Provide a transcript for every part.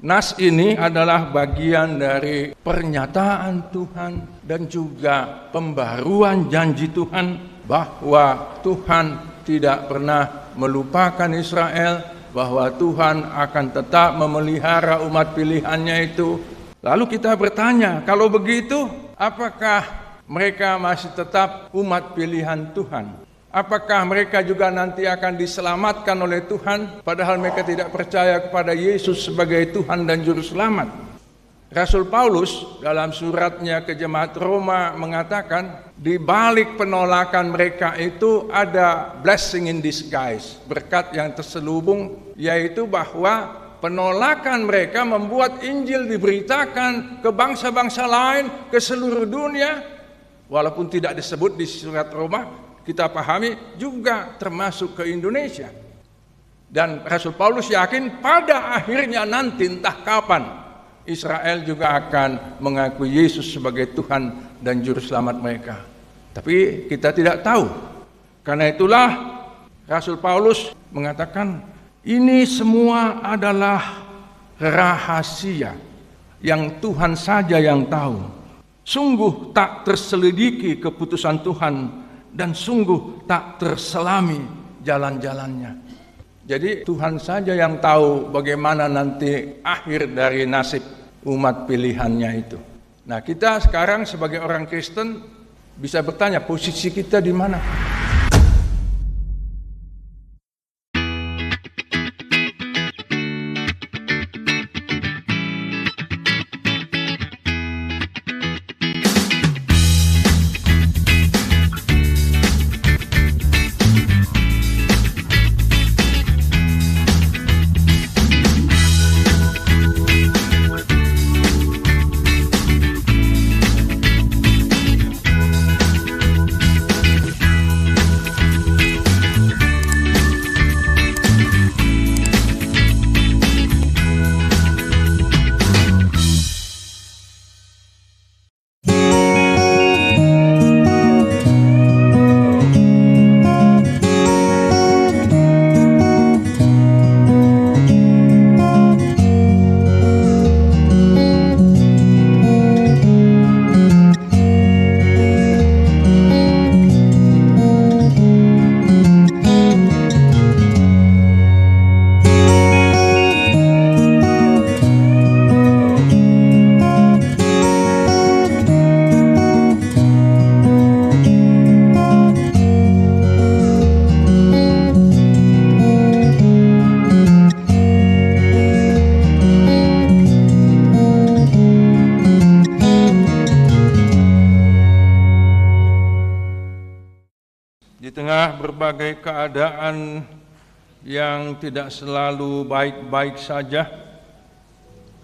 Nas ini adalah bagian dari pernyataan Tuhan dan juga pembaruan janji Tuhan bahwa Tuhan tidak pernah melupakan Israel, bahwa Tuhan akan tetap memelihara umat pilihannya itu. Lalu kita bertanya, kalau begitu, apakah mereka masih tetap umat pilihan Tuhan? Apakah mereka juga nanti akan diselamatkan oleh Tuhan, padahal mereka tidak percaya kepada Yesus sebagai Tuhan dan Juru Selamat? Rasul Paulus dalam suratnya ke jemaat Roma mengatakan, di balik penolakan mereka itu ada blessing in disguise, berkat yang terselubung, yaitu bahwa penolakan mereka membuat Injil diberitakan ke bangsa-bangsa lain, ke seluruh dunia, walaupun tidak disebut di surat Roma. Kita pahami juga termasuk ke Indonesia. Dan Rasul Paulus yakin pada akhirnya nanti entah kapan Israel juga akan mengakui Yesus sebagai Tuhan dan Juru Selamat mereka. Tapi kita tidak tahu. Karena itulah Rasul Paulus mengatakan ini semua adalah rahasia yang Tuhan saja yang tahu. Sungguh tak terselidiki keputusan Tuhan dan sungguh tak terselami jalan-jalannya. Jadi Tuhan saja yang tahu bagaimana nanti akhir dari nasib umat pilihannya itu. Nah, kita sekarang sebagai orang Kristen bisa bertanya, posisi kita di mana? Berbagai keadaan yang tidak selalu baik-baik saja,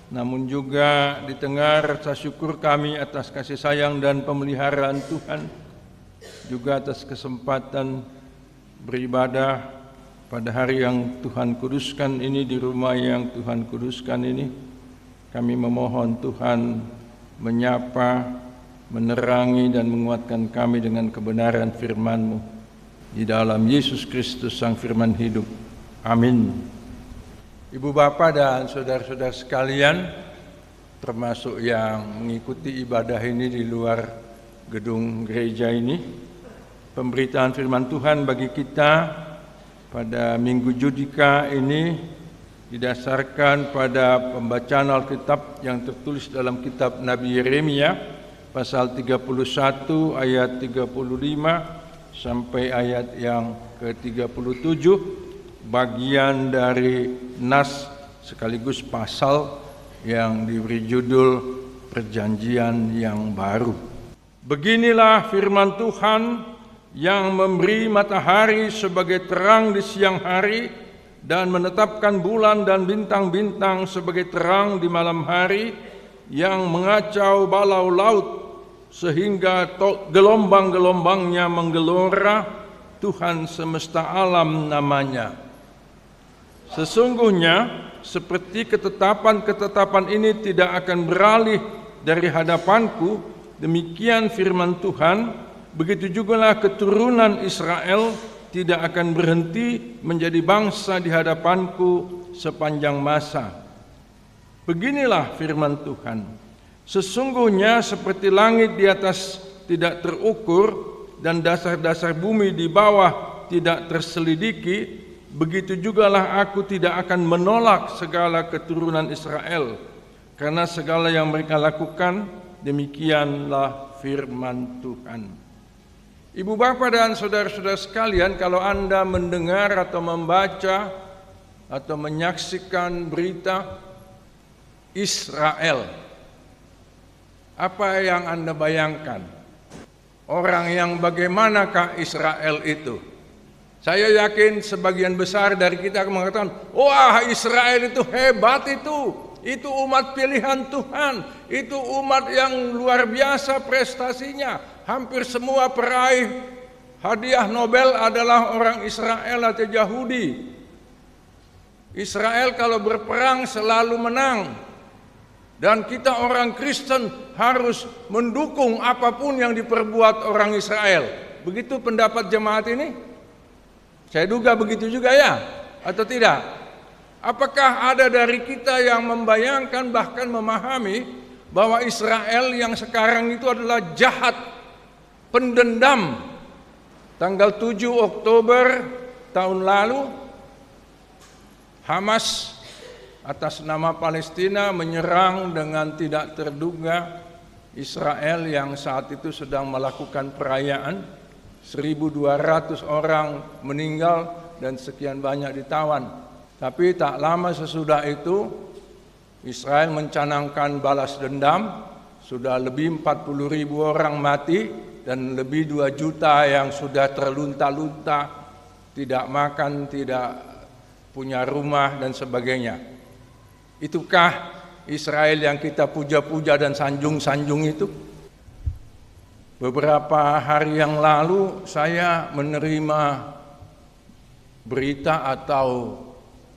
namun juga di tengah rasa syukur kami atas kasih sayang dan pemeliharaan Tuhan, juga atas kesempatan beribadah pada hari yang Tuhan kuduskan ini, di rumah yang Tuhan kuduskan ini. Kami memohon Tuhan menyapa, menerangi dan menguatkan kami dengan kebenaran firman-Mu. Di dalam Yesus Kristus Sang Firman Hidup. Amin. Ibu Bapa dan saudara-saudara sekalian, termasuk yang mengikuti ibadah ini di luar gedung gereja ini, pemberitaan firman Tuhan bagi kita pada Minggu Judika ini didasarkan pada pembacaan Alkitab yang tertulis dalam kitab Nabi Yeremia pasal 31 ayat 35 sampai ayat yang ke-37, bagian dari nas sekaligus pasal yang diberi judul Perjanjian yang Baru. Beginilah firman Tuhan yang memberi matahari sebagai terang di siang hari dan menetapkan bulan dan bintang-bintang sebagai terang di malam hari, yang mengacau balau laut sehingga gelombang-gelombangnya menggelora, Tuhan semesta alam namanya. Sesungguhnya seperti ketetapan-ketetapan ini tidak akan beralih dari hadapanku, demikian firman Tuhan, begitu jugalah keturunan Israel tidak akan berhenti menjadi bangsa di hadapanku sepanjang masa. Beginilah firman Tuhan. Sesungguhnya seperti langit di atas tidak terukur dan dasar-dasar bumi di bawah tidak terselidiki, begitu jugalah aku tidak akan menolak segala keturunan Israel, karena segala yang mereka lakukan, demikianlah firman Tuhan. Ibu bapak dan saudara-saudara sekalian, kalau Anda mendengar atau membaca atau menyaksikan berita Israel, apa yang Anda bayangkan? Orang yang bagaimanakah Israel itu? Saya yakin sebagian besar dari kita mengatakan, wah, Israel itu hebat itu umat pilihan Tuhan, itu umat yang luar biasa prestasinya. Hampir semua peraih hadiah Nobel adalah orang Israel atau Yahudi. Israel kalau berperang selalu menang. Dan kita orang Kristen harus mendukung apapun yang diperbuat orang Israel. Begitu pendapat jemaat ini? Saya duga begitu juga ya, atau tidak? Apakah ada dari kita yang membayangkan bahkan memahami bahwa Israel yang sekarang itu adalah jahat, pendendam? Tanggal 7 Oktober tahun lalu, Hamas atas nama Palestina menyerang dengan tidak terduga Israel yang saat itu sedang melakukan perayaan. 1.200 orang meninggal dan sekian banyak ditawan. Tapi tak lama sesudah itu Israel mencanangkan balas dendam. Sudah lebih 40.000 orang mati dan lebih 2 juta yang sudah terlunta-lunta, tidak makan, tidak punya rumah dan sebagainya. Itukah Israel yang kita puja-puja dan sanjung-sanjung itu? Beberapa hari yang lalu saya menerima berita atau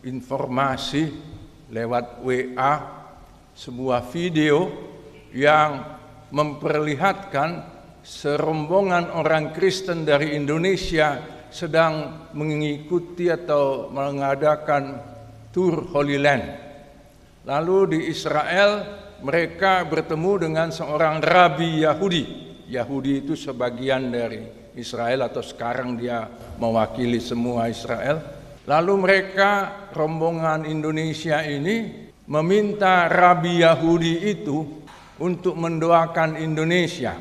informasi lewat WA, sebuah video yang memperlihatkan serombongan orang Kristen dari Indonesia sedang mengikuti atau mengadakan tur Holy Land. Lalu di Israel mereka bertemu dengan seorang rabi Yahudi. Yahudi itu sebagian dari Israel atau sekarang dia mewakili semua Israel. Lalu mereka, rombongan Indonesia ini, meminta rabi Yahudi itu untuk mendoakan Indonesia,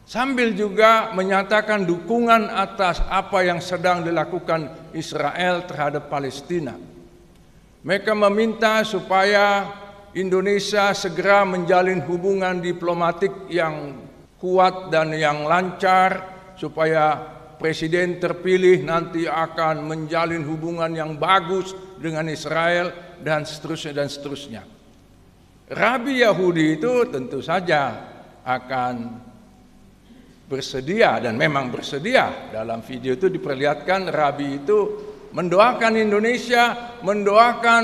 sambil juga menyatakan dukungan atas apa yang sedang dilakukan Israel terhadap Palestina. Mereka meminta supaya Indonesia segera menjalin hubungan diplomatik yang kuat dan yang lancar, supaya presiden terpilih nanti akan menjalin hubungan yang bagus dengan Israel dan seterusnya dan seterusnya. Rabi Yahudi itu tentu saja akan bersedia dan memang bersedia. Dalam video itu diperlihatkan Rabi itu mendoakan Indonesia, mendoakan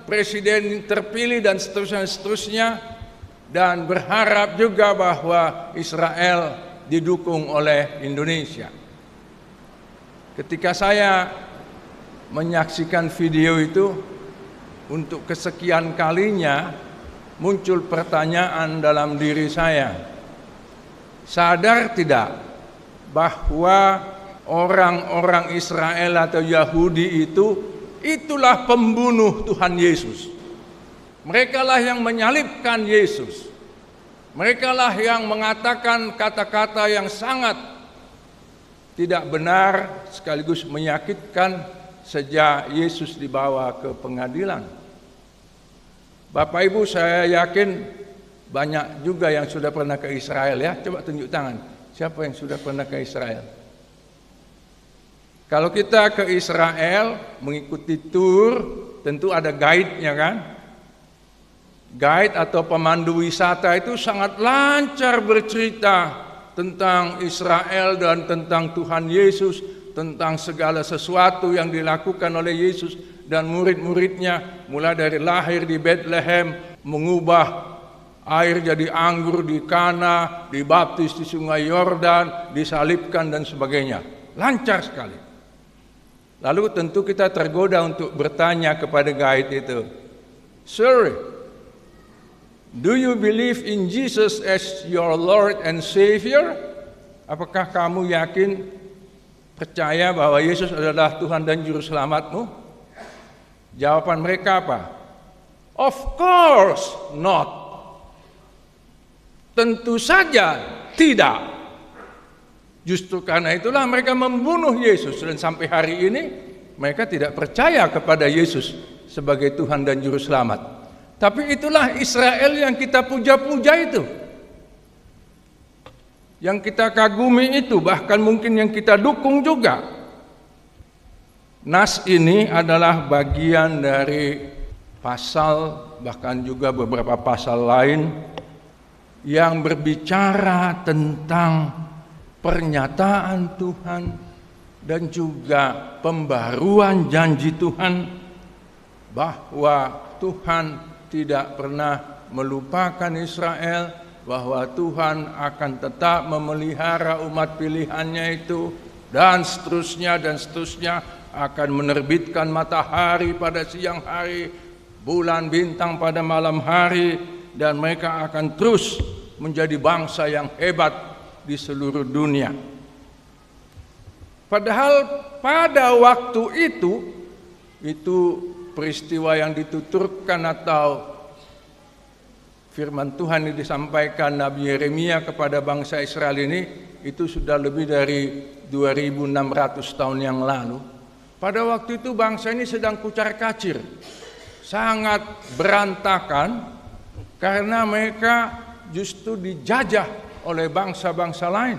presiden terpilih dan seterusnya, dan berharap juga bahwa Israel didukung oleh Indonesia. Ketika saya menyaksikan video itu, untuk kesekian kalinya muncul pertanyaan dalam diri saya. Sadar tidak bahwa orang-orang Israel atau Yahudi itulah pembunuh Tuhan Yesus. Merekalah yang menyalibkan Yesus. Merekalah yang mengatakan kata-kata yang sangat tidak benar sekaligus menyakitkan sejak Yesus dibawa ke pengadilan. Bapak Ibu, saya yakin banyak juga yang sudah pernah ke Israel ya. Coba tunjuk tangan. Siapa yang sudah pernah ke Israel? Kalau kita ke Israel mengikuti tur, tentu ada guide-nya kan? Guide atau pemandu wisata itu sangat lancar bercerita tentang Israel dan tentang Tuhan Yesus, tentang segala sesuatu yang dilakukan oleh Yesus dan murid-muridnya, mulai dari lahir di Bethlehem, mengubah air jadi anggur di Kana, dibaptis di Sungai Yordan, disalibkan dan sebagainya. Lancar sekali. Lalu tentu kita tergoda untuk bertanya kepada guide itu, "Sir, Do you believe in Jesus as your Lord and Savior? Apakah kamu yakin, percaya bahwa Yesus adalah Tuhan dan Juru Selamatmu? Jawaban mereka apa? Of course not. Tentu saja tidak. Justru karena itulah mereka membunuh Yesus, dan sampai hari ini mereka tidak percaya kepada Yesus sebagai Tuhan dan Juru Selamat. Tapi itulah Israel yang kita puja-puja itu, yang kita kagumi itu, bahkan mungkin yang kita dukung juga. Nas ini adalah bagian dari pasal, bahkan juga beberapa pasal lain yang berbicara tentang pernyataan Tuhan dan juga pembaruan janji Tuhan bahwa Tuhan tidak pernah melupakan Israel, bahwa Tuhan akan tetap memelihara umat pilihannya itu, dan seterusnya, akan menerbitkan matahari pada siang hari, bulan bintang pada malam hari, dan mereka akan terus menjadi bangsa yang hebat di seluruh dunia. Padahal pada waktu itu peristiwa yang dituturkan atau firman Tuhan yang disampaikan Nabi Yeremia kepada bangsa Israel ini, itu sudah lebih dari 2600 tahun yang lalu. Pada waktu itu bangsa ini sedang kucar-kacir, sangat berantakan, karena mereka justru dijajah oleh bangsa-bangsa lain.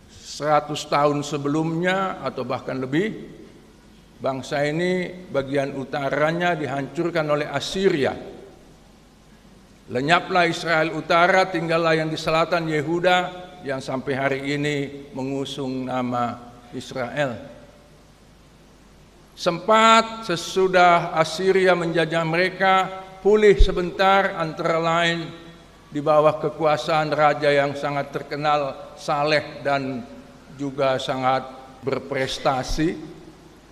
100 tahun sebelumnya atau bahkan lebih, bangsa ini bagian utaranya dihancurkan oleh Assyria. Lenyaplah Israel utara, tinggallah yang di selatan Yehuda, yang sampai hari ini mengusung nama Israel. Sempat sesudah Assyria menjajah mereka, pulih sebentar, antara lain di bawah kekuasaan raja yang sangat terkenal, saleh dan juga sangat berprestasi.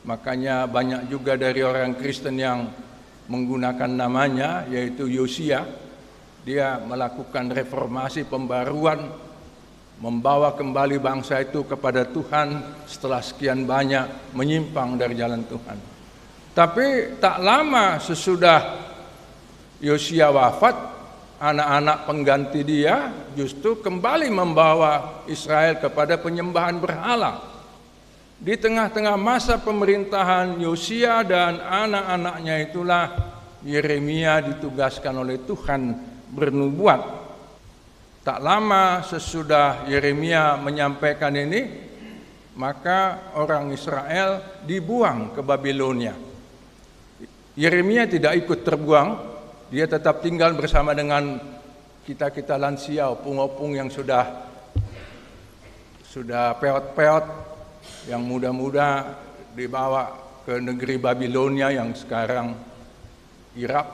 Makanya banyak juga dari orang Kristen yang menggunakan namanya, yaitu Yosia. Dia melakukan reformasi, pembaruan, membawa kembali bangsa itu kepada Tuhan setelah sekian banyak menyimpang dari jalan Tuhan. Tapi tak lama sesudah Yosia wafat, anak-anak pengganti dia justru kembali membawa Israel kepada penyembahan berhala. Di tengah-tengah masa pemerintahan Yosia dan anak-anaknya itulah Yeremia ditugaskan oleh Tuhan bernubuat. Tak lama sesudah Yeremia menyampaikan ini, maka orang Israel dibuang ke Babilonia. Yeremia tidak ikut terbuang, dia tetap tinggal bersama dengan kita-kita lansia, opung-opung yang sudah peot-peot, yang muda-muda dibawa ke negeri Babilonia yang sekarang Irak.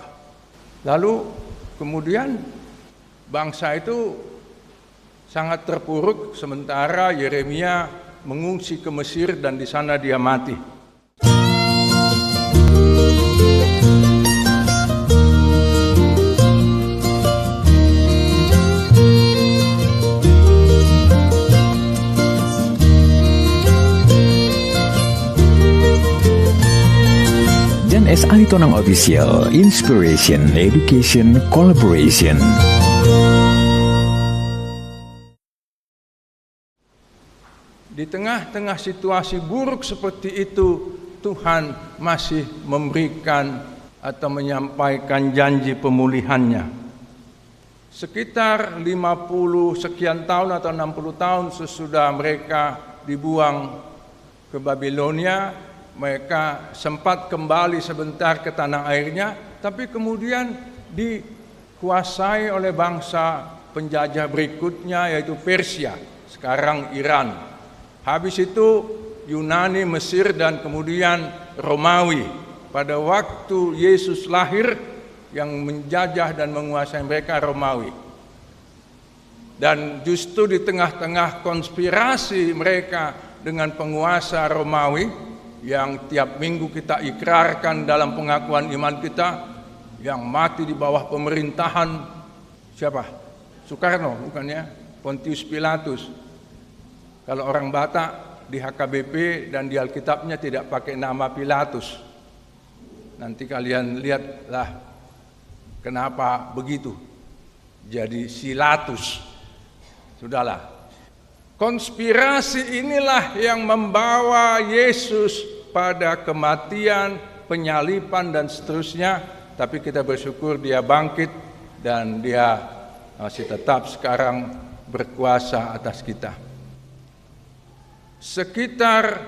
Lalu kemudian bangsa itu sangat terpuruk, sementara Yeremia mengungsi ke Mesir dan di sana dia mati. SI Tonang Official, Inspiration, Education, Collaboration. Di tengah-tengah situasi buruk seperti itu, Tuhan masih memberikan atau menyampaikan janji pemulihannya. Sekitar 50 sekian tahun atau 60 tahun sesudah mereka dibuang ke Babilonia, mereka sempat kembali sebentar ke tanah airnya, tapi kemudian dikuasai oleh bangsa penjajah berikutnya, yaitu Persia, sekarang Iran. Habis itu Yunani, Mesir, dan kemudian Romawi. Pada waktu Yesus lahir, yang menjajah dan menguasai mereka Romawi. Dan justru di tengah-tengah konspirasi mereka dengan penguasa Romawi, yang tiap minggu kita ikrarkan dalam pengakuan iman kita, yang mati di bawah pemerintahan siapa? Soekarno, bukan ya? Pontius Pilatus. Kalau orang Batak di HKBP dan di Alkitabnya tidak pakai nama Pilatus. Nanti kalian lihatlah kenapa begitu. Jadi Silatus. Sudahlah. Konspirasi inilah yang membawa Yesus pada kematian, penyaliban dan seterusnya. Tapi kita bersyukur dia bangkit dan dia masih tetap sekarang berkuasa atas kita. Sekitar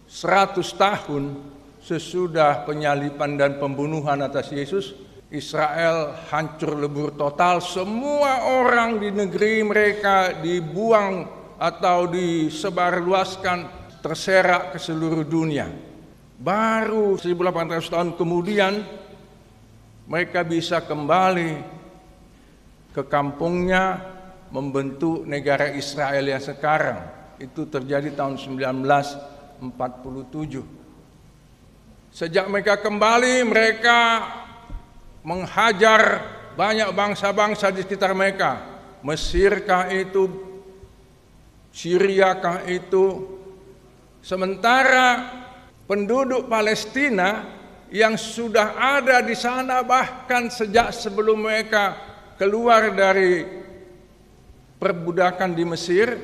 100 tahun sesudah penyaliban dan pembunuhan atas Yesus, Israel hancur lebur total. Semua orang di negeri mereka dibuang atau disebarluaskan, terserak ke seluruh dunia. Baru 1800 tahun kemudian mereka bisa kembali ke kampungnya, membentuk negara Israel yang sekarang. Itu terjadi tahun 1947. Sejak mereka kembali, mereka menghajar banyak bangsa-bangsa di sekitar mereka. Mesirkah itu, Syriakah itu. Sementara penduduk Palestina yang sudah ada di sana bahkan sejak sebelum mereka keluar dari perbudakan di Mesir,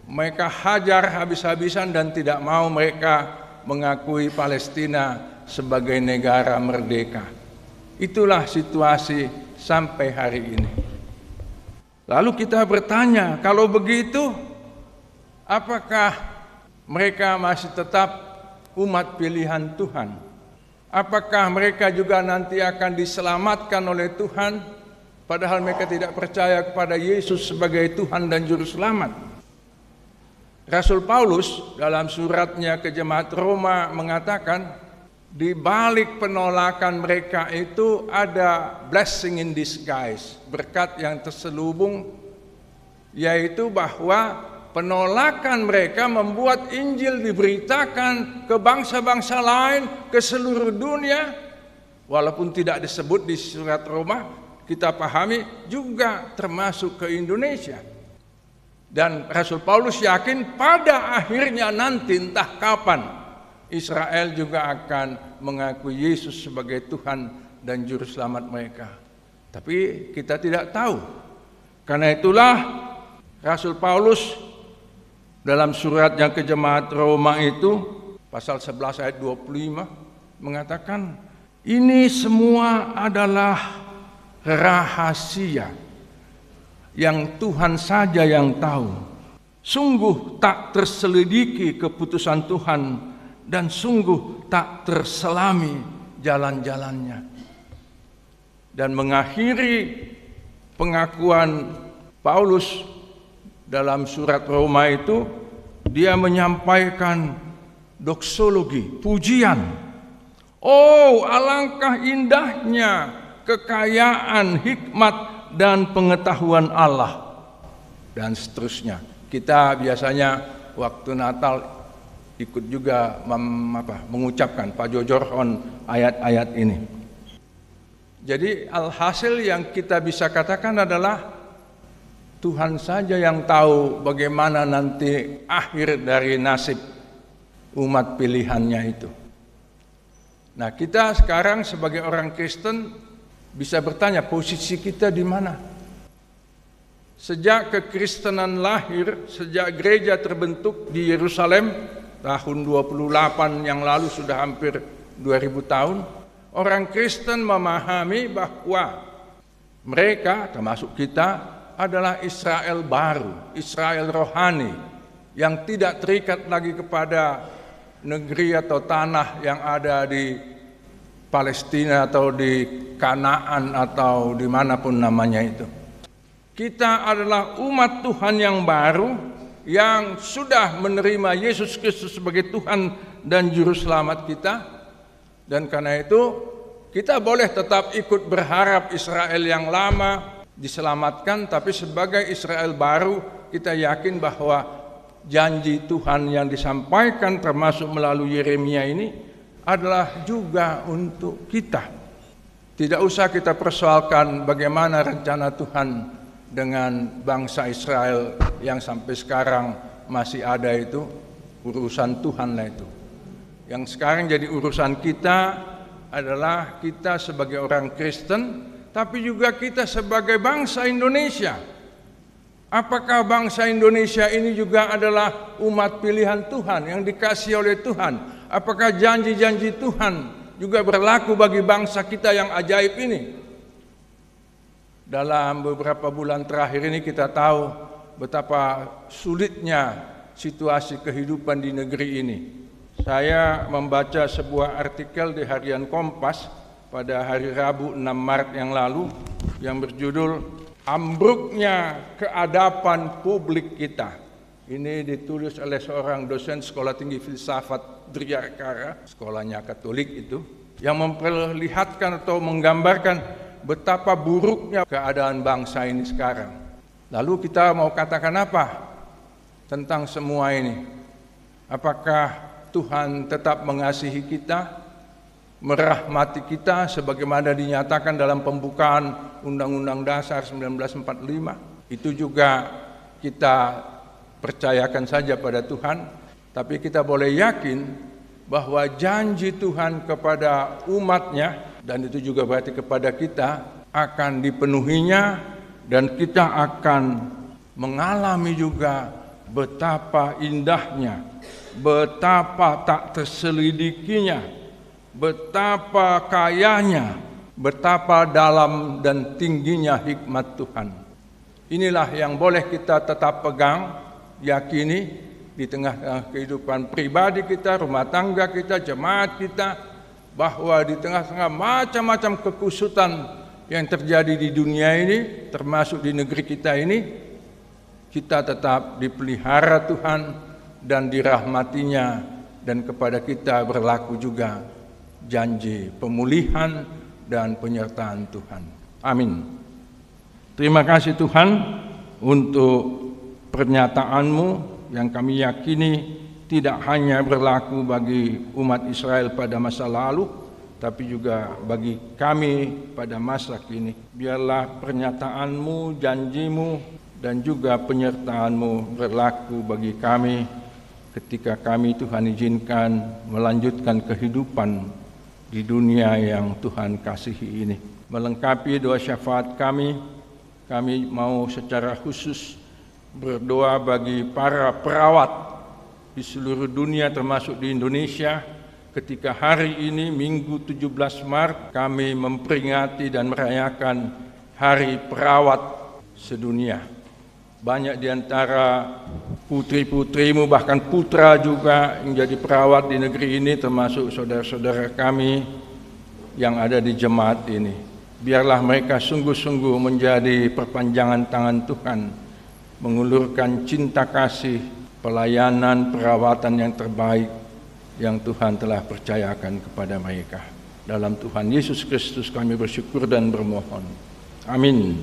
mereka hajar habis-habisan dan tidak mau mereka mengakui Palestina sebagai negara merdeka. Itulah situasi sampai hari ini. Lalu kita bertanya, kalau begitu, apakah mereka masih tetap umat pilihan Tuhan? Apakah mereka juga nanti akan diselamatkan oleh Tuhan, padahal mereka tidak percaya kepada Yesus sebagai Tuhan dan Juru Selamat? Rasul Paulus dalam suratnya ke jemaat Roma mengatakan, di balik penolakan mereka itu ada blessing in disguise, berkat yang terselubung, yaitu bahwa penolakan mereka membuat Injil diberitakan ke bangsa-bangsa lain, ke seluruh dunia. Walaupun tidak disebut di surat Roma, kita pahami juga termasuk ke Indonesia. Dan Rasul Paulus yakin pada akhirnya nanti entah kapan Israel juga akan mengakui Yesus sebagai Tuhan dan Juru Selamat mereka. Tapi kita tidak tahu. Karena itulah Rasul Paulus dalam suratnya ke jemaat Roma itu, pasal 11 ayat 25, mengatakan, ini semua adalah rahasia yang Tuhan saja yang tahu. Sungguh tak terselidiki keputusan Tuhan, dan sungguh tak terselami jalan-jalannya. Dan mengakhiri pengakuan Paulus dalam surat Roma itu, dia menyampaikan doksologi, pujian. Oh, alangkah indahnya kekayaan, hikmat, dan pengetahuan Allah. Dan seterusnya. Kita biasanya waktu Natal ikut juga mengucapkan pajojorhon ayat-ayat ini. Jadi alhasil yang kita bisa katakan adalah Tuhan saja yang tahu bagaimana nanti akhir dari nasib umat pilihannya itu. Nah, kita sekarang sebagai orang Kristen bisa bertanya, posisi kita di mana? Sejak kekristenan lahir, sejak gereja terbentuk di Yerusalem tahun 28 yang lalu, sudah hampir 2000 tahun, orang Kristen memahami bahwa mereka, termasuk kita, adalah Israel baru, Israel rohani, yang tidak terikat lagi kepada negeri atau tanah yang ada di Palestina atau di Kanaan atau dimanapun namanya itu. Kita adalah umat Tuhan yang baru, yang sudah menerima Yesus Kristus sebagai Tuhan dan Juru Selamat kita. Dan karena itu kita boleh tetap ikut berharap Israel yang lama diselamatkan, tapi sebagai Israel baru kita yakin bahwa janji Tuhan yang disampaikan termasuk melalui Yeremia ini adalah juga untuk kita. Tidak usah kita persoalkan bagaimana rencana Tuhan dengan bangsa Israel yang sampai sekarang masih ada itu, urusan Tuhan lah itu. Yang sekarang jadi urusan kita adalah kita sebagai orang Kristen, tapi juga kita sebagai bangsa Indonesia. Apakah bangsa Indonesia ini juga adalah umat pilihan Tuhan yang dikasihi oleh Tuhan? Apakah janji-janji Tuhan juga berlaku bagi bangsa kita yang ajaib ini? Dalam beberapa bulan terakhir ini kita tahu betapa sulitnya situasi kehidupan di negeri ini. Saya membaca sebuah artikel di harian Kompas pada hari Rabu 6 Maret yang lalu yang berjudul Ambruknya Keadapan Publik Kita. Ini ditulis oleh seorang dosen Sekolah Tinggi Filsafat Driakara, sekolahnya Katolik itu, yang memperlihatkan atau menggambarkan betapa buruknya keadaan bangsa ini sekarang. Lalu kita mau katakan apa tentang semua ini? Apakah Tuhan tetap mengasihi kita, merahmati kita sebagaimana dinyatakan dalam pembukaan Undang-Undang Dasar 1945? Itu juga kita percayakan saja pada Tuhan, tapi kita boleh yakin bahwa janji Tuhan kepada umatnya, dan itu juga berarti kepada kita, akan dipenuhinya, dan kita akan mengalami juga betapa indahnya, betapa tak terselidikinya, betapa kayanya, betapa dalam dan tingginya hikmat Tuhan. Inilah yang boleh kita tetap pegang, yakini di tengah kehidupan pribadi kita, rumah tangga kita, jemaat kita, bahwa di tengah-tengah macam-macam kekusutan yang terjadi di dunia ini, termasuk di negeri kita ini, kita tetap dipelihara Tuhan dan dirahmatinya, dan kepada kita berlaku juga janji pemulihan dan penyertaan Tuhan. Amin. Terima kasih Tuhan untuk pernyataan-Mu yang kami yakini tidak hanya berlaku bagi umat Israel pada masa lalu, tapi juga bagi kami pada masa kini. Biarlah pernyataan-Mu, janji-Mu, dan juga penyertaan-Mu berlaku bagi kami ketika kami, Tuhan, izinkan melanjutkan kehidupan di dunia yang Tuhan kasihi ini. Melengkapi doa syafaat kami mau secara khusus berdoa bagi para perawat di seluruh dunia termasuk di Indonesia ketika hari ini Minggu 17 Maret kami memperingati dan merayakan Hari Perawat Sedunia. Banyak di antara putri-putrimu, bahkan putra juga yang jadi perawat di negeri ini, termasuk saudara-saudara kami yang ada di jemaat ini. Biarlah mereka sungguh-sungguh menjadi perpanjangan tangan Tuhan, mengulurkan cinta kasih, pelayanan, perawatan yang terbaik yang Tuhan telah percayakan kepada mereka. Dalam Tuhan Yesus Kristus kami bersyukur dan bermohon. Amin.